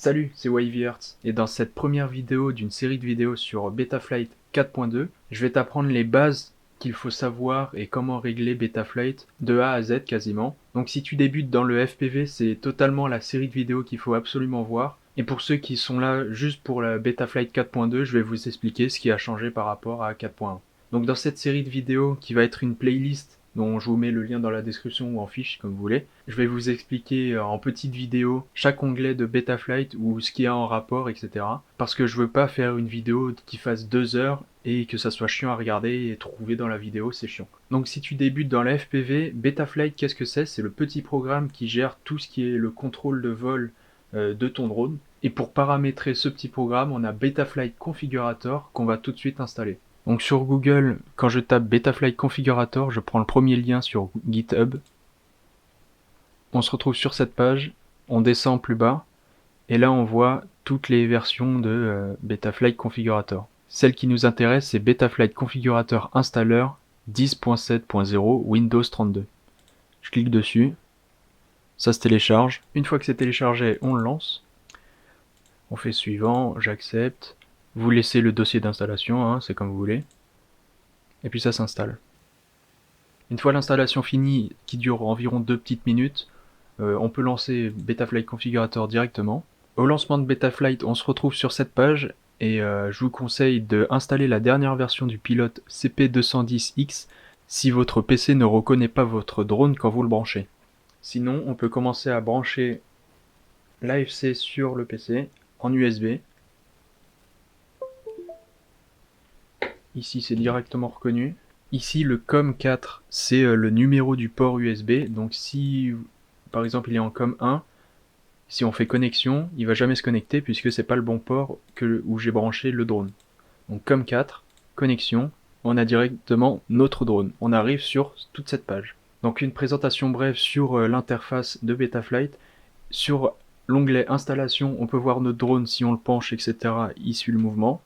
Salut, c'est WavyEarth et dans cette première vidéo d'une série de vidéos sur Betaflight 4.2, je vais t'apprendre les bases qu'il faut savoir et comment régler Betaflight de A à Z quasiment. Donc si tu débutes dans le FPV, c'est totalement la série de vidéos qu'il faut absolument voir. Et pour ceux qui sont là juste pour la Betaflight 4.2, je vais vous expliquer ce qui a changé par rapport à 4.1. Donc dans cette série de vidéos qui va être une playlist dont je vous mets le lien dans la description ou en fiche comme vous voulez. Je vais vous expliquer en petites vidéos chaque onglet de Betaflight ou ce qu'il y a en rapport, etc. Parce que je veux pas faire une vidéo qui fasse 2 heures et que ça soit chiant à regarder et trouver dans la vidéo, c'est chiant. Donc si tu débutes dans la FPV, Betaflight qu'est-ce que c'est? C'est le petit programme qui gère tout ce qui est le contrôle de vol de ton drone. Et pour paramétrer ce petit programme, on a Betaflight Configurator qu'on va tout de suite installer. Donc sur Google, quand je tape Betaflight Configurator, je prends le premier lien sur GitHub. On se retrouve sur cette page, on descend plus bas, et là on voit toutes les versions de Betaflight Configurator. Celle qui nous intéresse, c'est Betaflight Configurator Installer 10.7.0 Windows 32. Je clique dessus, ça se télécharge. Une fois que c'est téléchargé, on le lance. On fait suivant, j'accepte. Vous laissez le dossier d'installation, hein, c'est comme vous voulez. Et puis ça s'installe. Une fois l'installation finie, qui dure environ 2 petites minutes, on peut lancer Betaflight Configurator directement. Au lancement de Betaflight, on se retrouve sur cette page et je vous conseille d'installer la dernière version du pilote CP210X si votre PC ne reconnaît pas votre drone quand vous le branchez. Sinon, on peut commencer à brancher l'AFC sur le PC en USB. Ici c'est directement reconnu. Ici le COM4 c'est le numéro du port USB. Donc si par exemple il est en COM1, si on fait connexion, il va jamais se connecter puisque c'est pas le bon port où j'ai branché le drone. Donc COM4, connexion, on a directement notre drone. On arrive sur toute cette page. Donc une présentation brève sur l'interface de Betaflight. Sur l'onglet installation, on peut voir notre drone si on le penche, etc. Il suit le mouvement.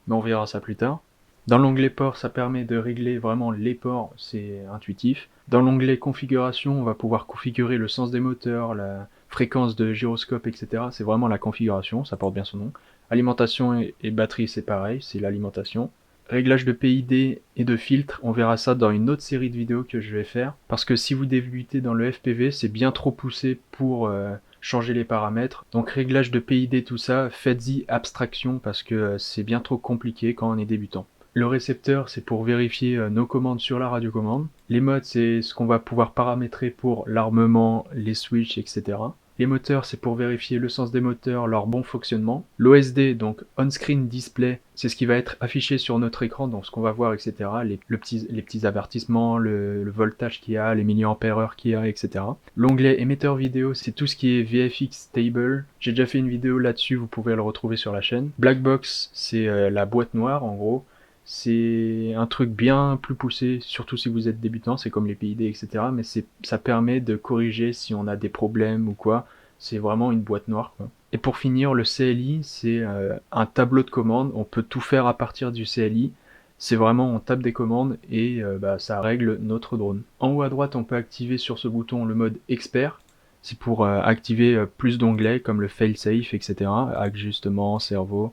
Mais on verra ça plus tard. Dans l'onglet port, ça permet de régler vraiment les ports, c'est intuitif. Dans l'onglet configuration, on va pouvoir configurer le sens des moteurs, la fréquence de gyroscope, etc. C'est vraiment la configuration, ça porte bien son nom. Alimentation et batterie, c'est pareil, c'est l'alimentation. Réglage de PID et de filtre, on verra ça dans une autre série de vidéos que je vais faire. Parce que si vous débutez dans le FPV, c'est bien trop poussé pour changer les paramètres. Donc réglage de PID, tout ça, faites-y abstraction parce que c'est bien trop compliqué quand on est débutant. Le récepteur, c'est pour vérifier nos commandes sur la radiocommande. Les modes, c'est ce qu'on va pouvoir paramétrer pour l'armement, les switches, etc. Les moteurs, c'est pour vérifier le sens des moteurs, leur bon fonctionnement. L'OSD, donc On-Screen Display, c'est ce qui va être affiché sur notre écran, donc ce qu'on va voir, etc. Les petits avertissements, le voltage qu'il y a, les milliampères-heure qu'il y a, etc. L'onglet émetteur vidéo, c'est tout ce qui est VFX Table. J'ai déjà fait une vidéo là-dessus, vous pouvez le retrouver sur la chaîne. Blackbox, c'est la boîte noire, en gros. C'est un truc bien plus poussé, surtout si vous êtes débutant, c'est comme les PID, etc. Mais ça permet de corriger si on a des problèmes ou quoi. C'est vraiment une boîte noire, quoi. Et pour finir, le CLI, c'est un tableau de commandes. On peut tout faire à partir du CLI. C'est vraiment, on tape des commandes et ça règle notre drone. En haut à droite, on peut activer sur ce bouton le mode expert. C'est pour activer plus d'onglets comme le failsafe, etc. Ajustement, cerveau.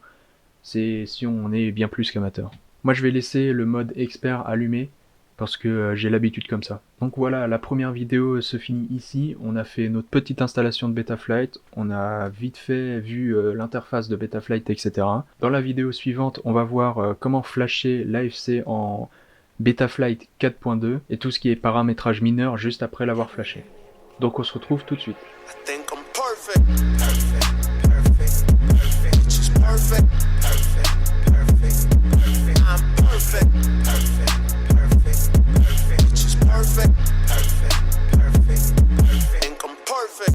C'est si on est bien plus qu'amateur. Moi je vais laisser le mode expert allumé parce que j'ai l'habitude comme ça. Donc voilà, la première vidéo se finit ici. On a fait notre petite installation de Betaflight, on a vite fait vu l'interface de Betaflight, etc. Dans la vidéo suivante, on va voir comment flasher l'AFC en Betaflight 4.2 et tout ce qui est paramétrage mineur juste après l'avoir flashé. Donc on se retrouve tout de suite.